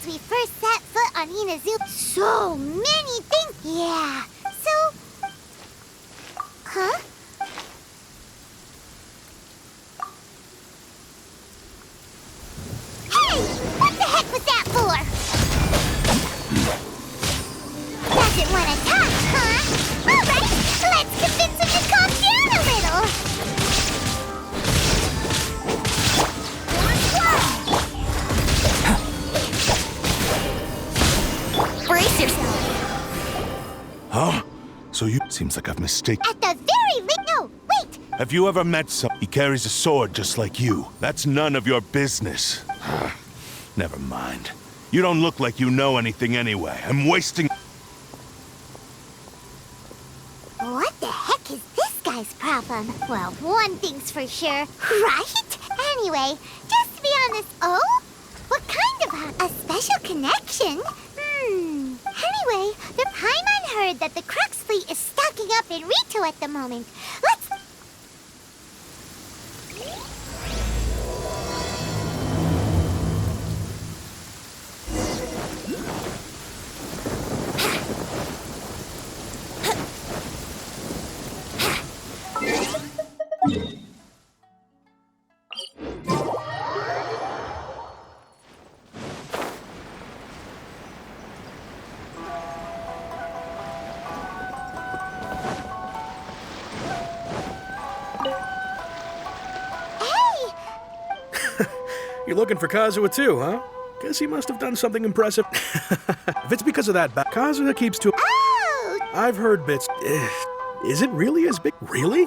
since we first set foot on Inazu. So many things. Yeah. So... Huh? Hey! What the heck was that for? Doesn't want to talk, huh? Alright, let's convince him to calm down a little. Brace yourself. Huh? So you... Seems like I've mistaken... At the very least... No, wait! Have you ever met someone? He carries a sword just like you. That's none of your business. Never mind. You don't look like you know anything anyway. I'm wasting... What the heck is this guy's problem? Well, one thing's for sure, right? Anyway, just to be honest, oh? What kind of a special connection? Anyway, the Paimon heard that the Crux fleet is stocking up in Rito at the moment. Let's... You're looking for Kazuha too, huh? Guess he must have done something impressive. If it's because of that Kazuha keeps to... Oh! I've heard bits. Is it really as big? Really?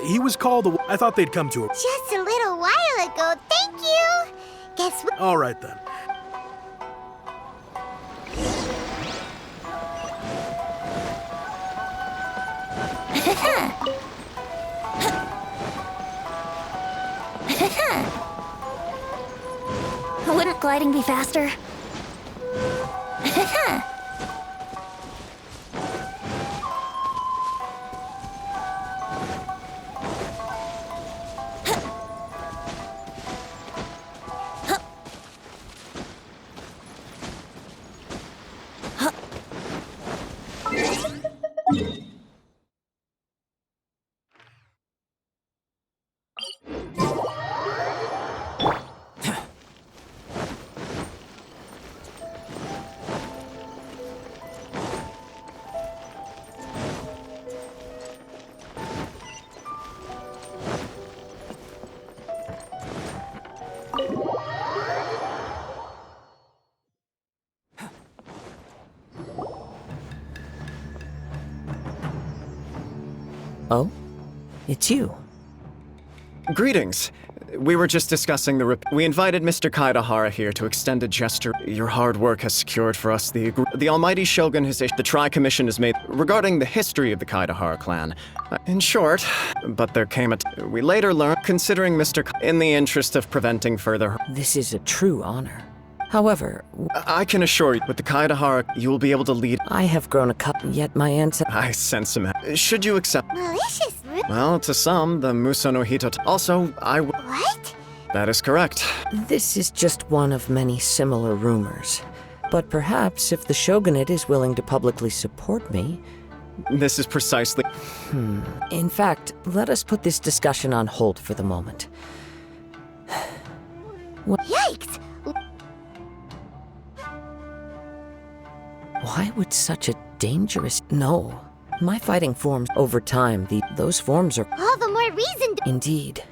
He was called the... I thought they'd come to him. Just a little while ago, thank you! Guess what? All right, then. Wouldn't gliding be faster? Oh? It's you. Greetings. We were just discussing we invited Mr. Kaidahara here to extend a gesture your hard work has secured for us. The Almighty Shogun has issued... The Tri-Commission has made... regarding the history of the Kaidahara clan. In short, but there came we later learned, considering in the interest of preventing further... This is a true honor. However... I can assure you, with the Kaidahara, you will be able to lead... I have grown a couple, yet my ancestors... I sense him. Should you accept... Malicious. Well, to some, the Muso no Hito... Also, What? That is correct. This is just one of many similar rumors. But perhaps if the Shogunate is willing to publicly support me... This is precisely... In fact, let us put this discussion on hold for the moment. Yikes! Why would such a dangerous... No. My fighting forms over time, those forms are... All the more reason to... Indeed.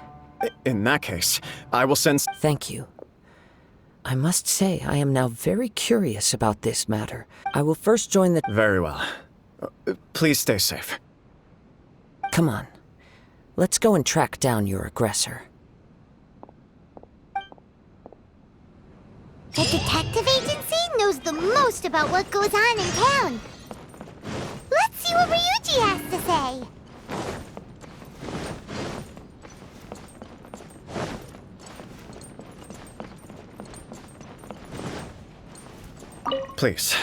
In that case, I will send... Thank you. I must say, I am now very curious about this matter. I will first join the... Very well. Please stay safe. Come on. Let's go and track down your aggressor. The detective agency knows the most about what goes on in town. Let's see what Ryuji has to say. Please.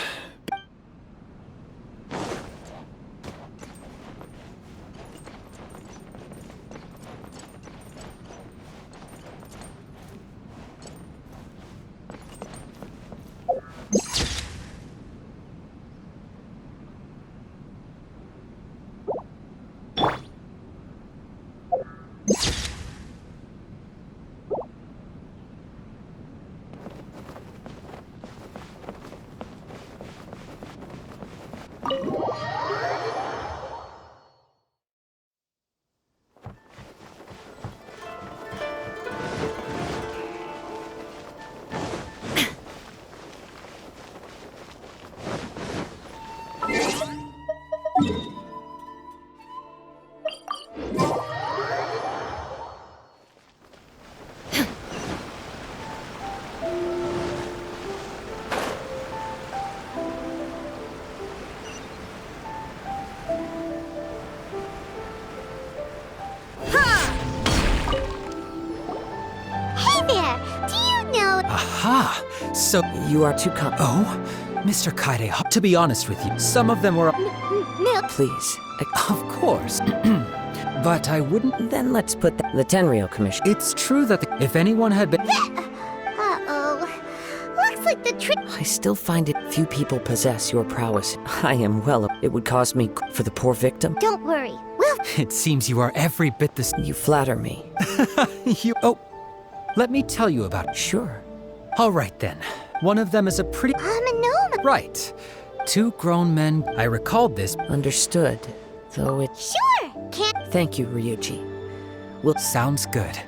Aha! So, You are too kind. oh, Mr. Kaide, to be honest with you, some of them were... Please. Of course. But I wouldn't... Then let's put the Tenryo Commission. It's true that if anyone had been... Uh-oh. Looks like the trick. I still find it few people possess your prowess. I am well. It would cost me for the poor victim. Don't worry. We'll... It seems you are every bit the... You flatter me. Oh, let me tell you about it. Sure. All right, then. One of them is a pretty... I'm a gnome. Right. Two grown men. I recalled this. Understood. Though it's... Sure. Can't... Thank you, Ryuji. Sounds good.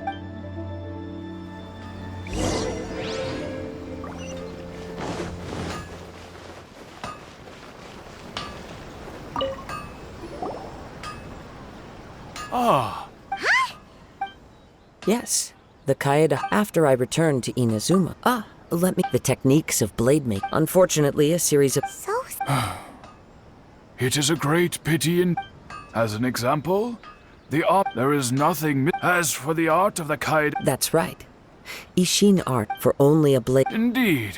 Ah, Yes. The Kaeda after I returned to Inazuma. Let me... The techniques of blade making. Unfortunately, a series of... So... It is a great pity in... As an example, the art... There is nothing... As for the art of the Kaide... That's right. Ishin art for only a blade... Indeed.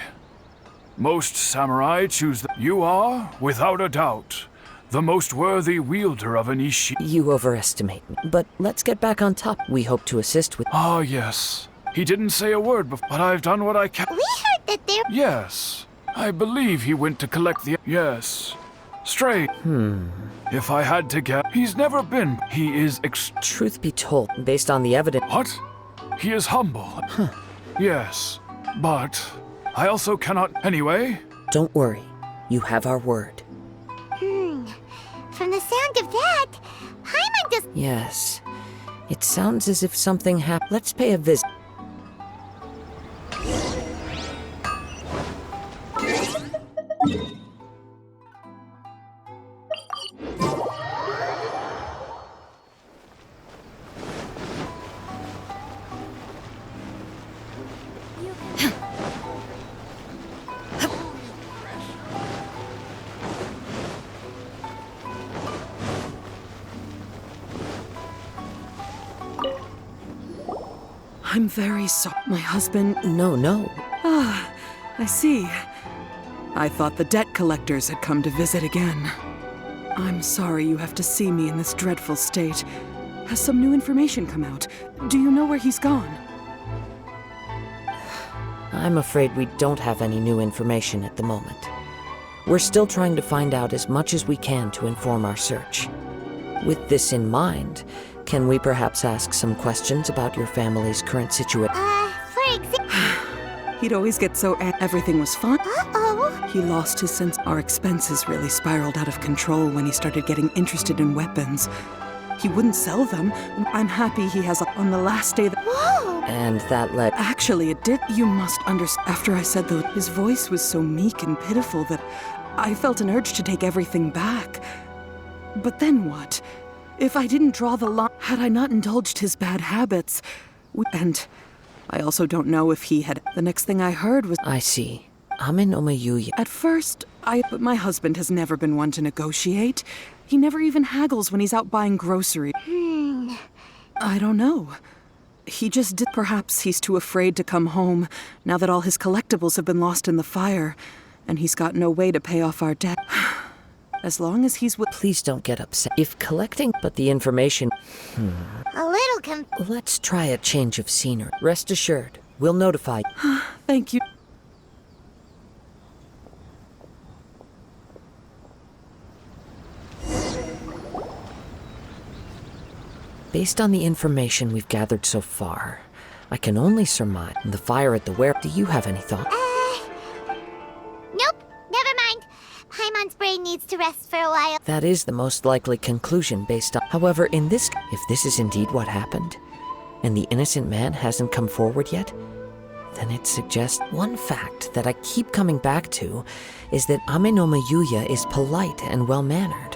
Most samurai choose the... You are, without a doubt, the most worthy wielder of an Ishi... You overestimate me. But let's get back on top. We hope to assist with... Ah, yes. He didn't say a word before, but I've done what I can... We heard that there... Yes. I believe he went to collect the... Yes. Straight. If I had to guess, he's never been... He is Truth be told, based on the evidence... What? He is humble. Yes. But... I also cannot... Anyway... Don't worry. You have our word. From the sound of that, Paimon just... Yes. It sounds as if something happened. Let's pay a visit. I'm very sorry. My husband... No. I see. I thought the debt collectors had come to visit again. I'm sorry you have to see me in this dreadful state. Has some new information come out? Do you know where he's gone? I'm afraid we don't have any new information at the moment. We're still trying to find out as much as we can to inform our search. With this in mind, can we perhaps ask some questions about your family's current situation? for example... He'd always get so everything was fine. Uh-oh. He lost his sense. Our expenses really spiraled out of control when he started getting interested in weapons. He wouldn't sell them. I'm happy he has on the last day that... Whoa. And that led... Actually, it did. You must understand. After I said that, his voice was so meek and pitiful that I felt an urge to take everything back. But then what? If I didn't draw the line, had I not indulged his bad habits, and I also don't know if he had... The next thing I heard was... I see. Amin Omayuya. At first, but my husband has never been one to negotiate. He never even haggles when he's out buying groceries. I don't know. He just did. Perhaps he's too afraid to come home now that all his collectibles have been lost in the fire, and he's got no way to pay off our debt. As long as he's with... Please don't get upset. If collecting but the information... A little Let's try a change of scenery. Rest assured, we'll notify you. Thank you. Based on the information we've gathered so far, I can only surmise the fire at the Do you have any thought? Nope, never mind. Paimon's brain needs to rest for a while. That is the most likely conclusion based on... However, if this is indeed what happened, and the innocent man hasn't come forward yet, then it suggests one fact that I keep coming back to is that Aminoma Yuya is polite and well-mannered,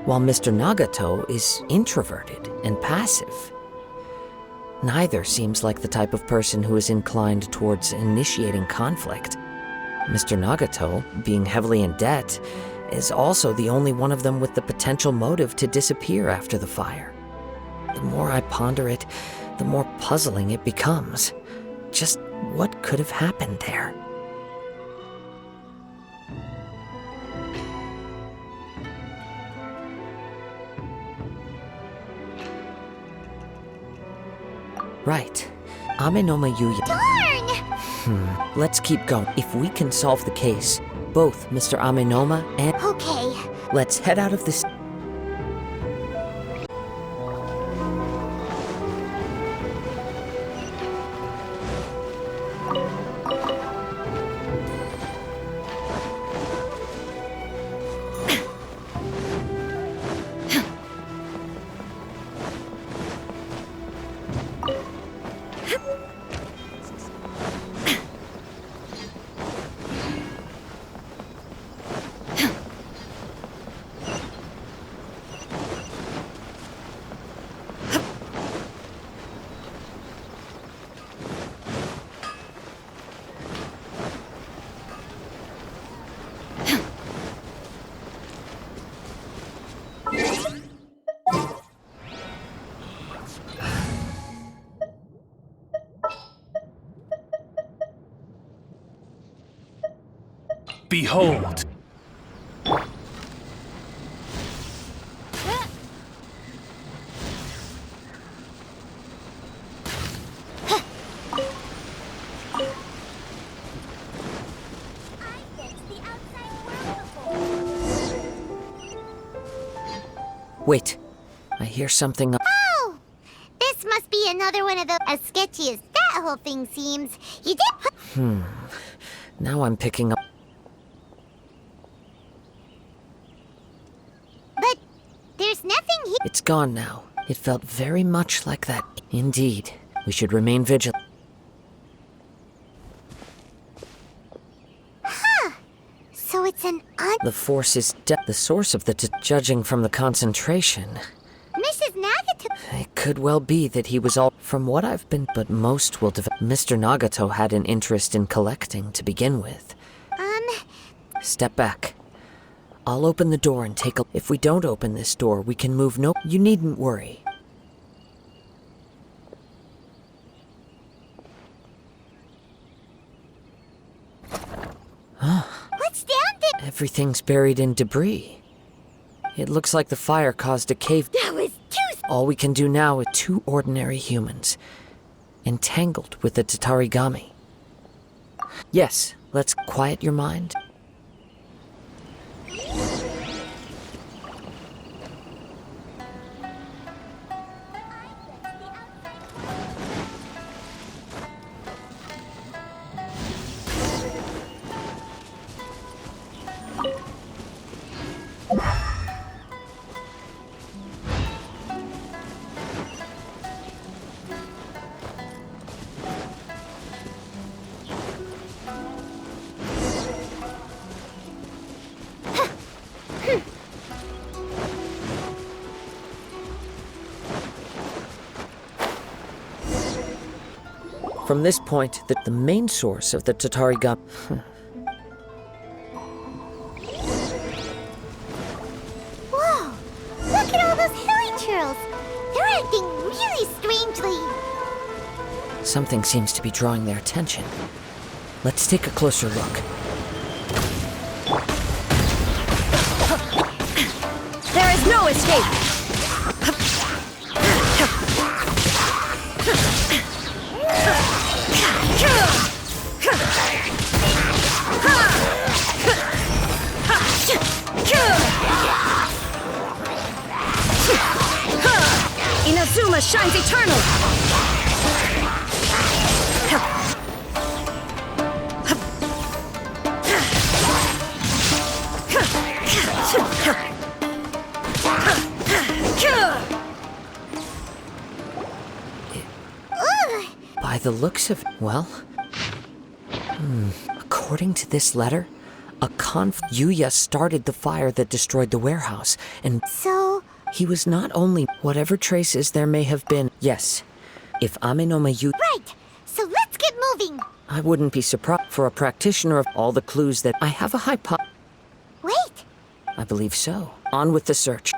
while Mr. Nagato is introverted and passive. Neither seems like the type of person who is inclined towards initiating conflict. Mr. Nagato, being heavily in debt, is also the only one of them with the potential motive to disappear after the fire. The more I ponder it, the more puzzling it becomes. Just What could have happened there? Right. Amenoma Yuya. Darn! Let's keep going. If we can solve the case, both Mr. Amenoma and... Okay. Let's head out of this... Behold! Wait. I hear something... Oh! This must be another one of the... As sketchy as that whole thing seems. You did put... Now I'm picking up... But there's nothing here. It's gone now. It felt very much like that. Indeed. We should remain vigilant. So it's an The force is the source of the judging from the concentration. Mrs. Nagato... It could well be that he was all... From what I've been... But most will develop... Mr. Nagato had an interest in collecting to begin with. Step back. I'll open the door and take a... If we don't open this door, we can move no... You needn't worry. What's down there? Everything's buried in debris. It looks like the fire caused a cave... That was too... All we can do now is 2 ordinary humans, entangled with the Tatarigami. Yes, let's quiet your mind. From this point, the main source of the Tatarigami... Whoa! Look at all those hilly churls! They're acting really strangely. Something seems to be drawing their attention. Let's take a closer look. There is no escape! Inazuma shines eternal! By the looks of... Well... According to this letter, Yuya started the fire that destroyed the warehouse, and... So... He was not only... Whatever traces there may have been... Yes. If Amenoma Yuya... Right! So let's get moving! I wouldn't be surprised for a practitioner of all the clues that... I have a Wait! I believe so. On with the search.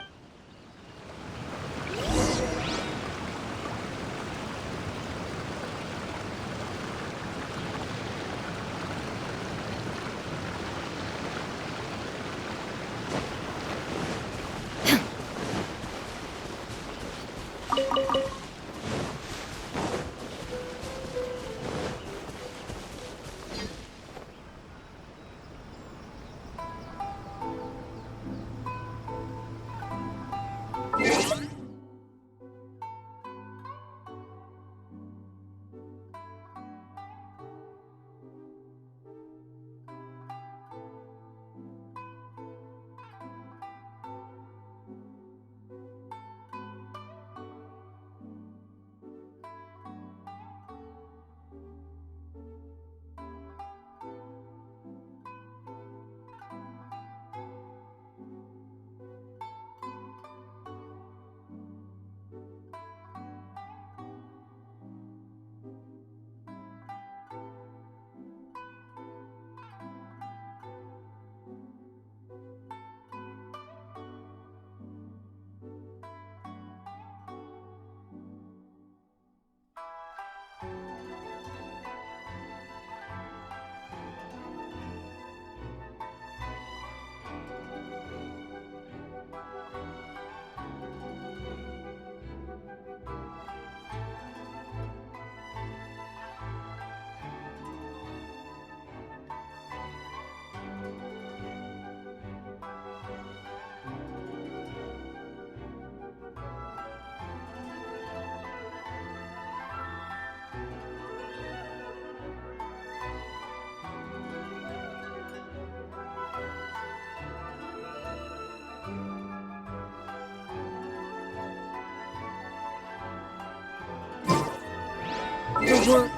world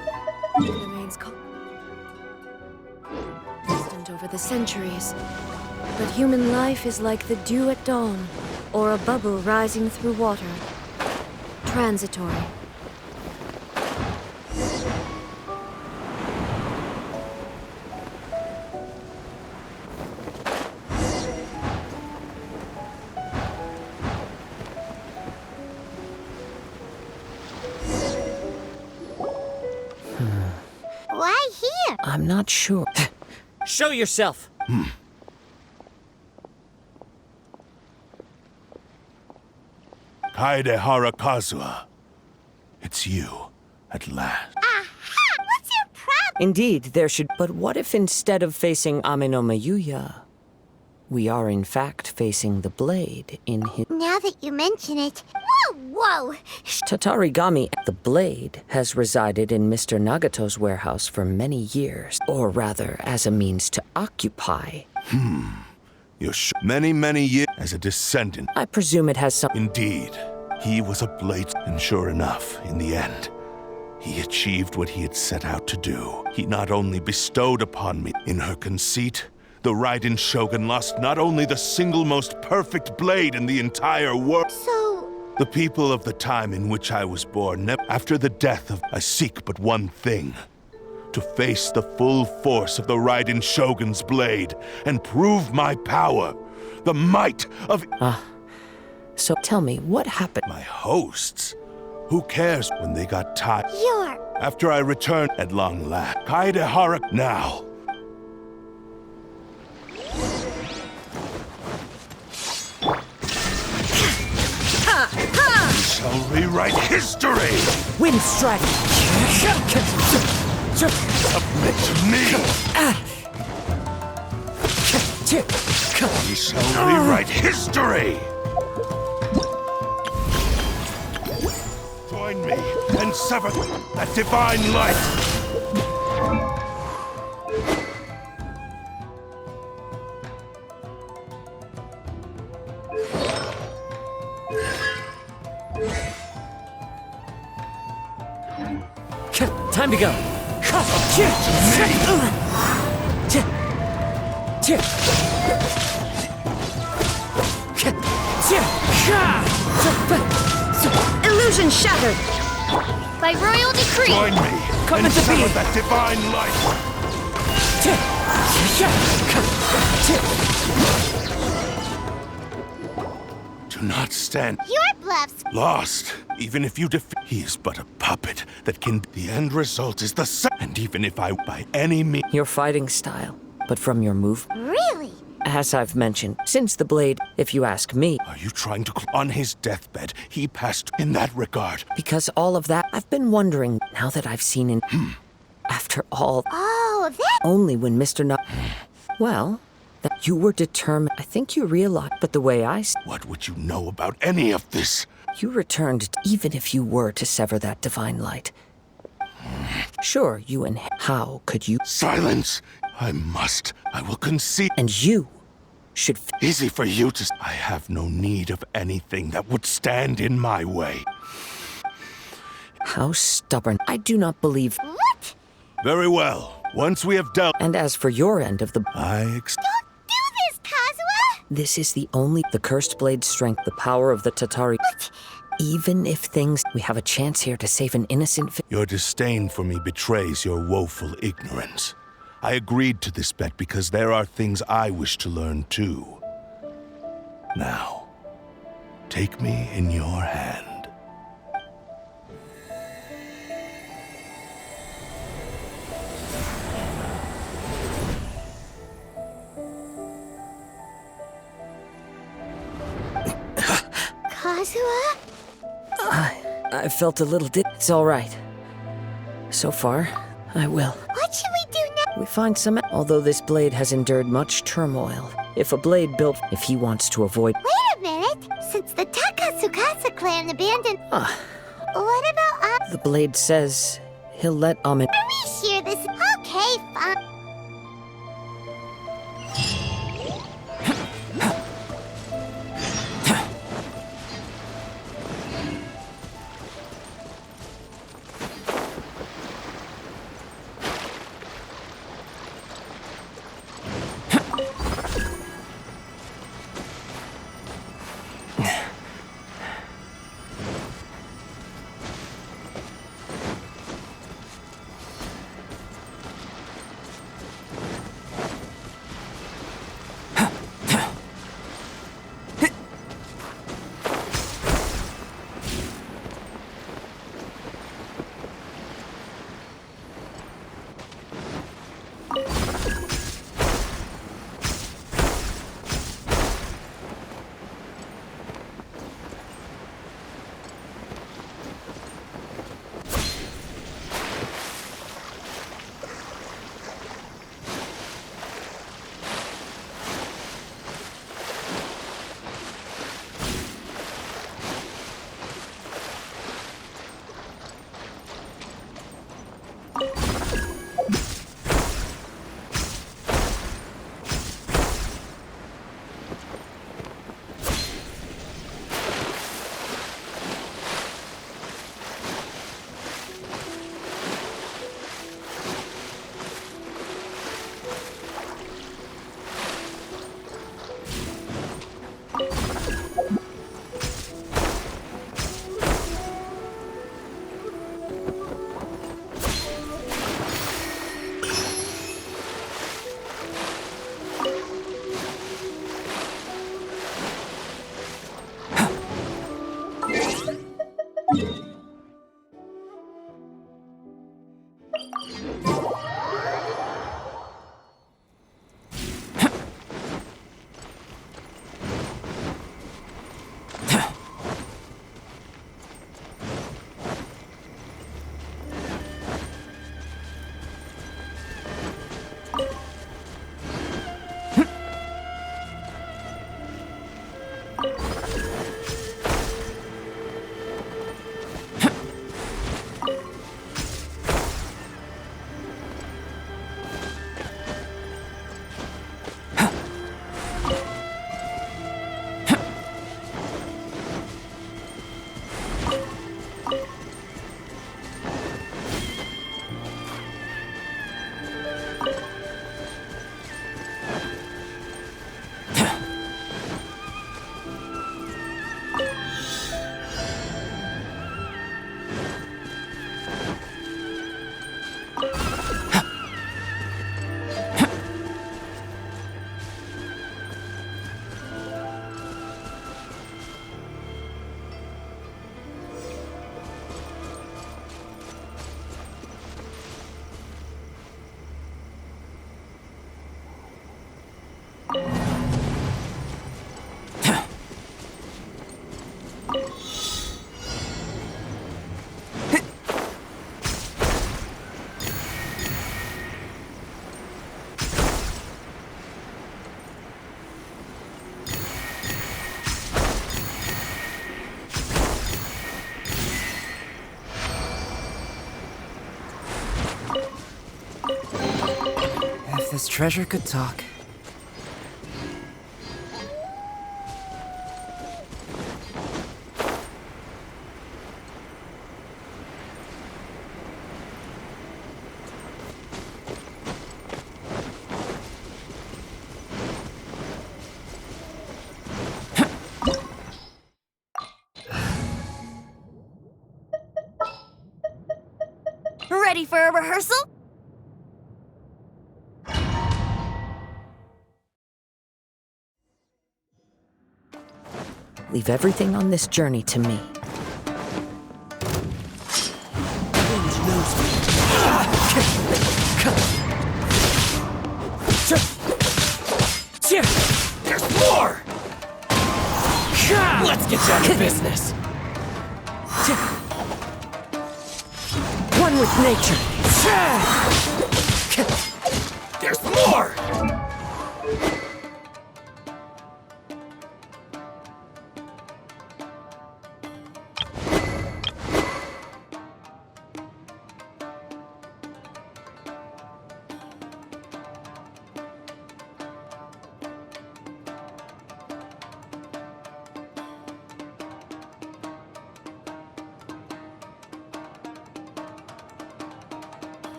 remains constant over the centuries. But human life is like the dew at dawn, or a bubble rising through water. Transitory. Why here? I'm not sure. Show yourself! Kaede Harakazua. It's you, at last. Aha! What's your problem? Indeed, there should. But what if instead of facing Ameno Mayuya, we are in fact facing the blade in his. Now that you mention it. Whoa! Tatarigami, the blade, has resided in Mr. Nagato's warehouse for many years, or rather, as a means to occupy. You're many years as a descendant. I presume it has some. Indeed, he was a blade, and sure enough, in the end, he achieved what he had set out to do. He not only bestowed upon me, in her conceit, the Raiden Shogun lost not only the single most perfect blade in the entire world. So, The people of the time in which I was born, after the death of, I seek but one thing. To face the full force of the Raiden Shogun's blade and prove my power, the might of So tell me, what happened? my hosts. Who cares when they got tired? you're... After I returned at long last, Kaede Hara now. We shall rewrite history. Wind strike! Submit to me. We shall rewrite history. Join me and sever that divine light. Time to go! Illusion shattered! By royal decree! Join me Come and into sever being. that divine light. Do not stand Your bluffs! lost. Even if you defeat, he is but a puppet that can. The end result is the same. And even if I, by any means, Your fighting style, but from your move. Really? As I've mentioned, since the blade, if you ask me, are you trying to? On his deathbed, he passed in that regard. because all of that, I've been wondering, now that I've seen in. After all, Oh, that... only when Mr. Well, that you were determined. I think you realized, but the way I What would you know about any of this? you returned, even if you were to sever that divine light. Sure, you and how could you? Silence! I must. I will concede. And you should. Easy for you to. I have no need of anything that would stand in my way. How stubborn. I do not believe. What? Very well. Once we have dealt, And as for your end of the. Don't do this, Kazuha! This is the only. The cursed blade's strength, the power of the Tatari. Even if things. We have a chance here to save an innocent. your disdain for me betrays your woeful ignorance. I agreed to this bet because there are things I wish to learn too. Now, take me in your hand. Kazuha? I felt a little It's all right. So far, I will. What should we do now? We find some. Although this blade has endured much turmoil. If a blade built. If he wants to avoid. Wait a minute! Since the Takasukasa clan abandoned... What about The blade says he'll let Amin. Are we sure this... Okay, fine. this treasure could talk. Ready for a rehearsal? Leave everything on this journey to me. There's more! Let's get down to business. One with nature. There's more!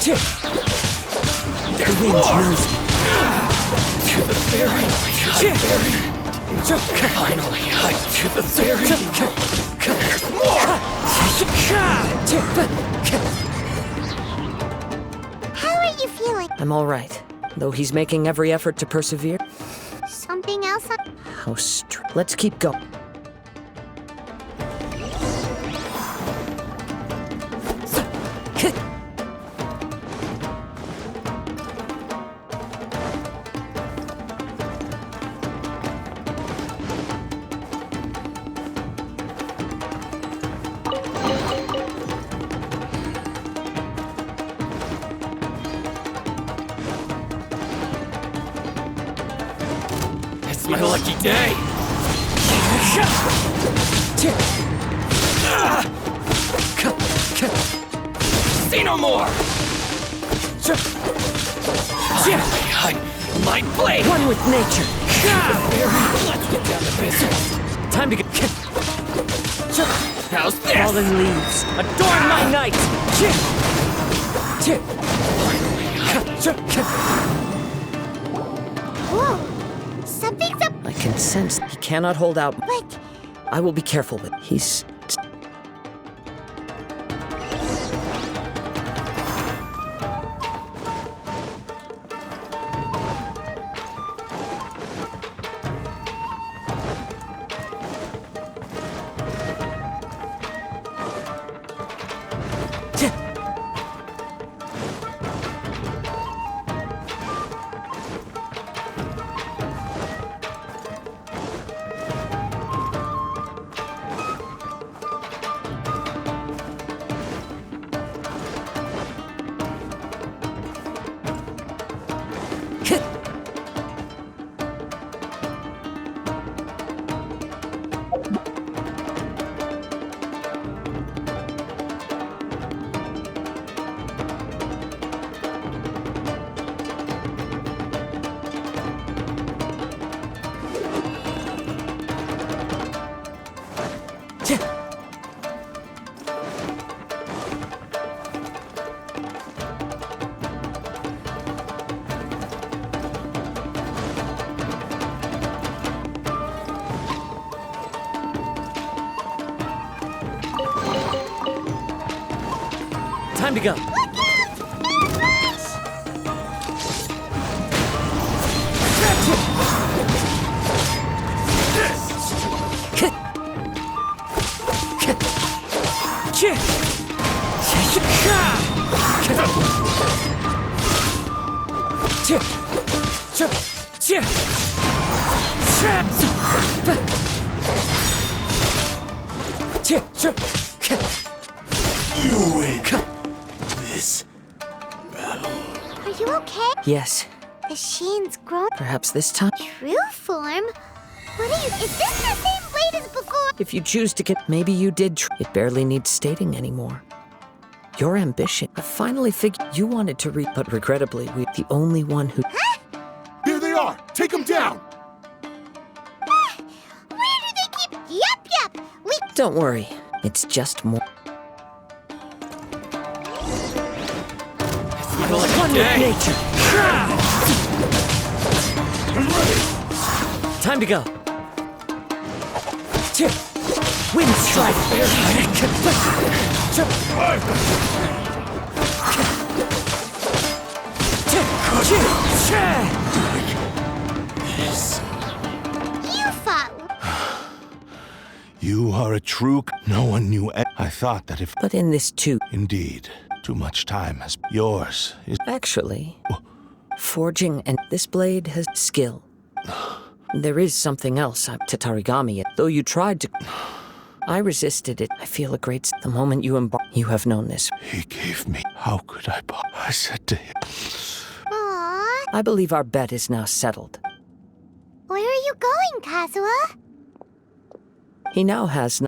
There's more! To the very, finally, to the very. There's more! How are you feeling? I'm all right, though he's making every effort to persevere. Something else? How Let's keep going. It's my lucky day! See no more! I might play! One with nature. Let's get down to business. Time to get. How's this? Fallen leaves. Adorn my night. Whoa! Something's up. I can sense he cannot hold out. But I will be careful with. He's. Time to go. You win this battle. are you okay? Yes, The Sheen's grown perhaps this time. true form. What are you? Is this the same blade as before? If you choose to get. Maybe you did. It barely needs stating anymore. Your ambition. I finally figured you wanted to read, but regrettably, we're the only one who. Here they are! Take them down! Where do they keep? Yup. We. Don't worry, it's just more. One with nature. Time to go. Wind strike. You fought. You are a true. No one knew. I thought that if. But in this too, Indeed, too much time has. Yours is. actually, forging and this blade has skill. There is something else to Tarigami, though you tried to. I resisted it. I feel a great. The moment you embark, you have known this. He gave me. How could I? I said to him. Aww. I believe our bet is now settled. Where are you going, Kazuha? He now has no.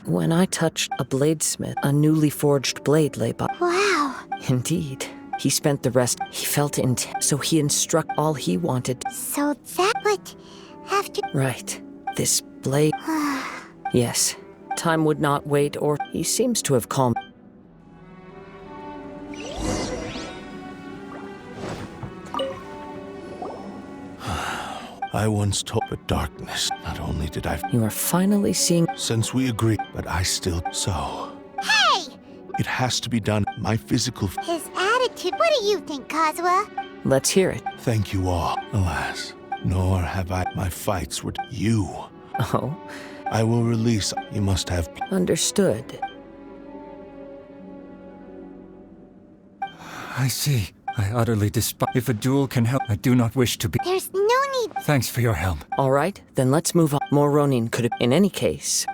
When I touched a bladesmith, a newly forged blade lay by. Wow. Indeed. He spent the rest. He felt intent, so he instruct all he wanted. So that would have to. Right. This blade. Yes. Time would not wait, or he seems to have calmed. I once told, but darkness. Not only did I. You are finally seeing. Since we agreed, but I still. So. Hey! It has to be done. My physical. His attitude. What do you think, Kazuha? Let's hear it. Thank you all. Alas, nor have I. My fights were. You. Oh, I will release. You must have. understood. I see. I utterly despise. If a duel can help, I do not wish to be. There's no need. Thanks for your help. All right, then let's move on. More Ronin could have. In any case.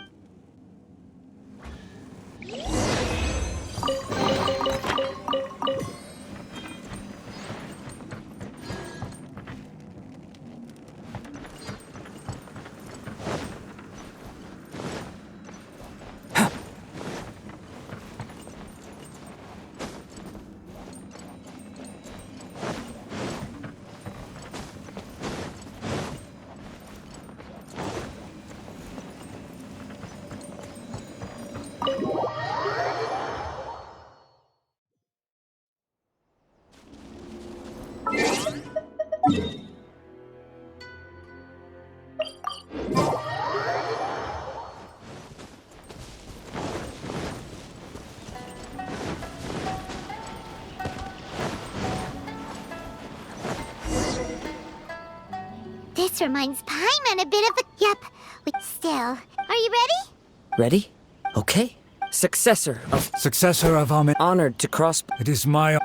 This reminds Paimon a bit of a. Yep. Still. Are you ready? Ready? Okay. Successor of. Successor of Amen. Honored to cross. It is my.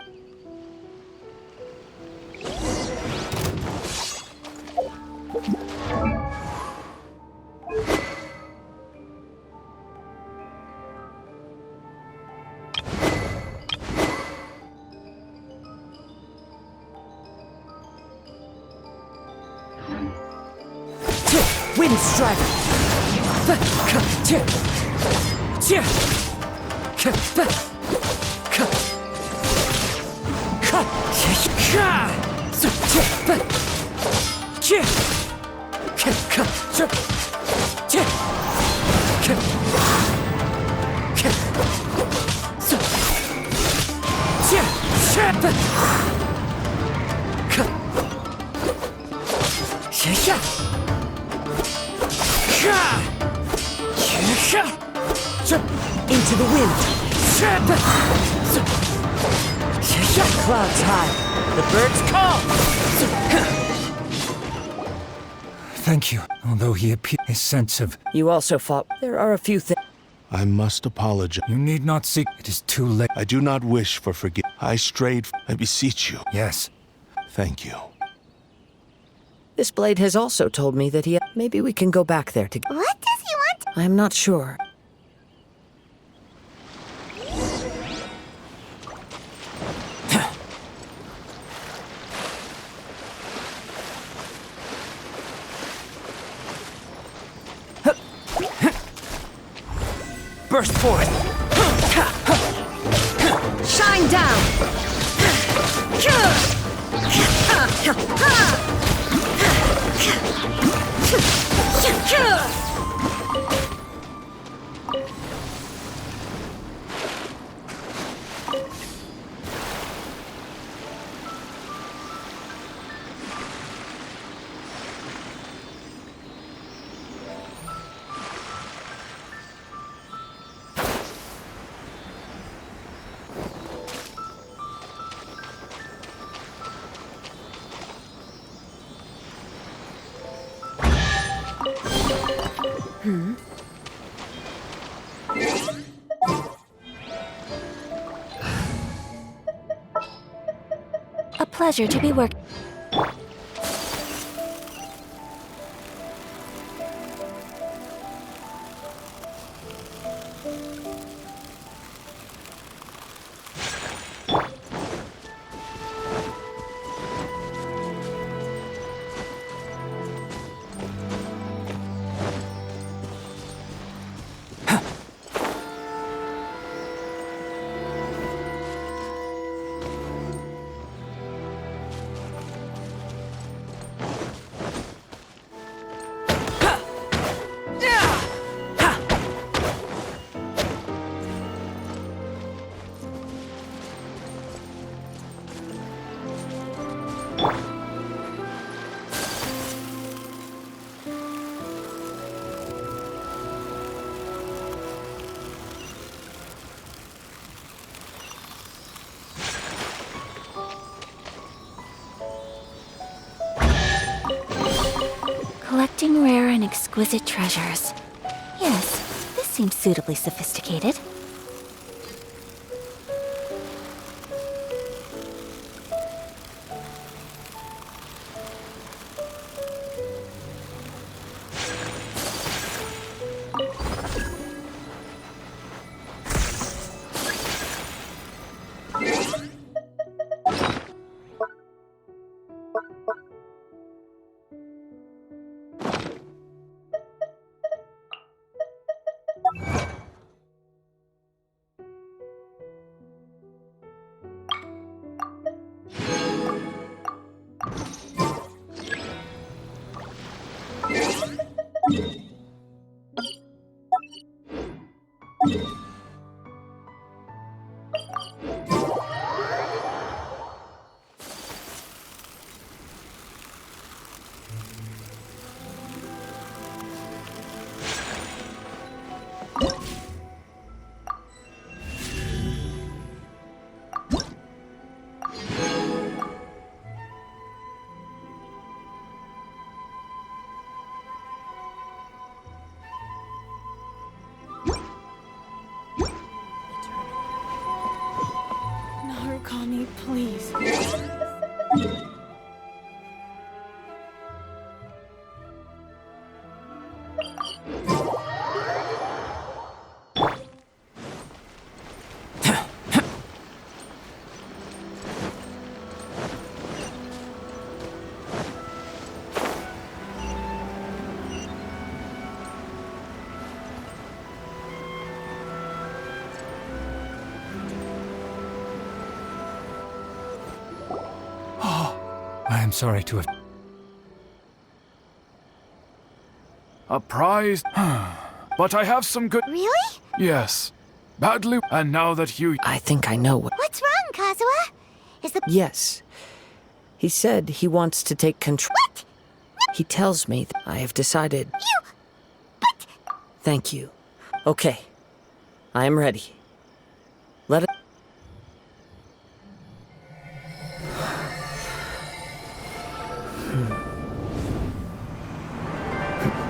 Wind strike. Into the wind. Clouds high. The birds call. Thank you. Although he appeared a sense of. You also fought. There are a few things. I must apologize. You need not seek. It is too late. I do not wish for forgiveness. I strayed. I beseech you. Yes. Thank you. This blade has also told me that he. Maybe we can go back there together. What does he want? I am not sure. burst forth! Shine down! A pleasure to be working. Collecting rare and exquisite treasures. Yes, this seems suitably sophisticated. Narukami, please. I am sorry to have... A prize? But I have some good... Really? Yes. Badly. And now that you... I think I know what. What's wrong, Kazuha? Is the... Yes. He said he wants to take control. What? He tells me that I have decided. You... But... Thank you. Okay. I am ready. Let it.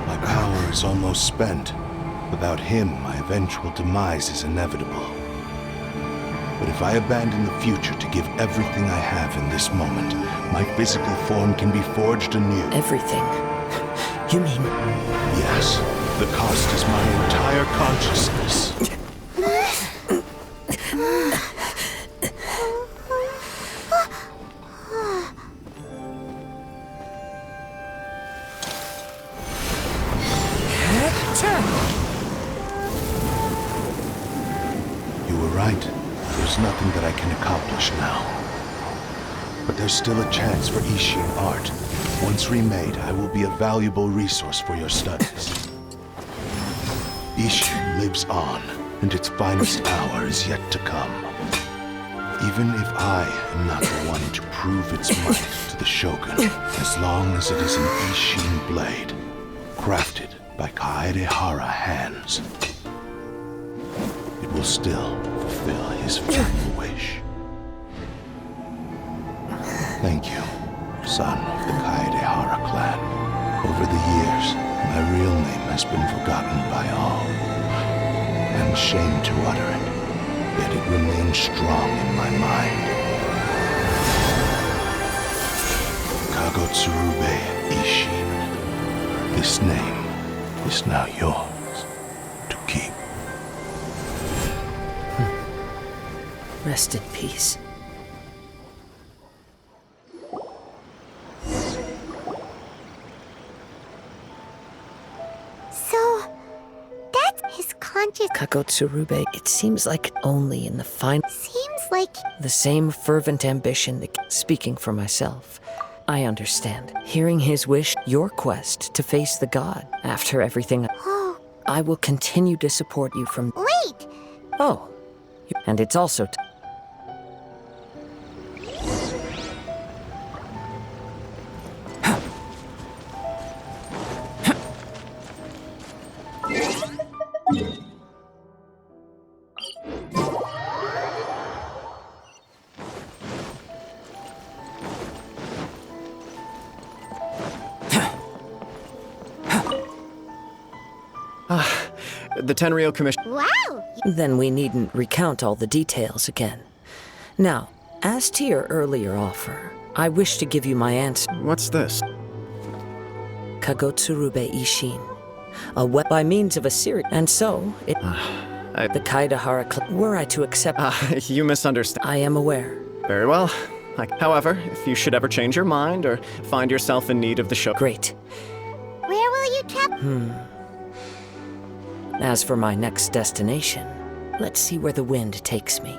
My power is almost spent. Without him, my eventual demise is inevitable. But if I abandon the future to give everything I have in this moment, my physical form can be forged anew. Everything? You mean... Yes, the cost is my entire consciousness. right. There's nothing that I can accomplish now. But there's still a chance for Ishin art. Once remade, I will be a valuable resource for your studies. Ishin lives on, and its finest hour is yet to come. Even if I am not the one to prove its might to the Shogun, as long as it is an Ishin blade, crafted by Kaedehara hands, it will still fulfill his final wish. Thank you, son of the Kaedehara clan. Over the years, my real name has been forgotten by all. I'm ashamed to utter it, yet it remains strong in my mind. Kagotsurube Ishin. This name is now yours to keep. Rest in peace. So, that's his conscious... Kagotsurube, it seems like only in the Seems like... the same fervent ambition that... Speaking for myself, I understand. Hearing his wish, your quest to face the god, after everything... Oh, I will continue to support you from... wait! Oh. And it's also... The Tenryou Commission. Wow! Then we needn't recount all the details again. Now, as to your earlier offer, I wish to give you my answer. What's this? Kagotsurube Ishin. By means of a series. And so, the Kaedehara were I to accept... You misunderstand. I am aware. Very well. However, if you should ever change your mind or find yourself in need of the show... Great. Where will you travel? As for my next destination, let's see where the wind takes me.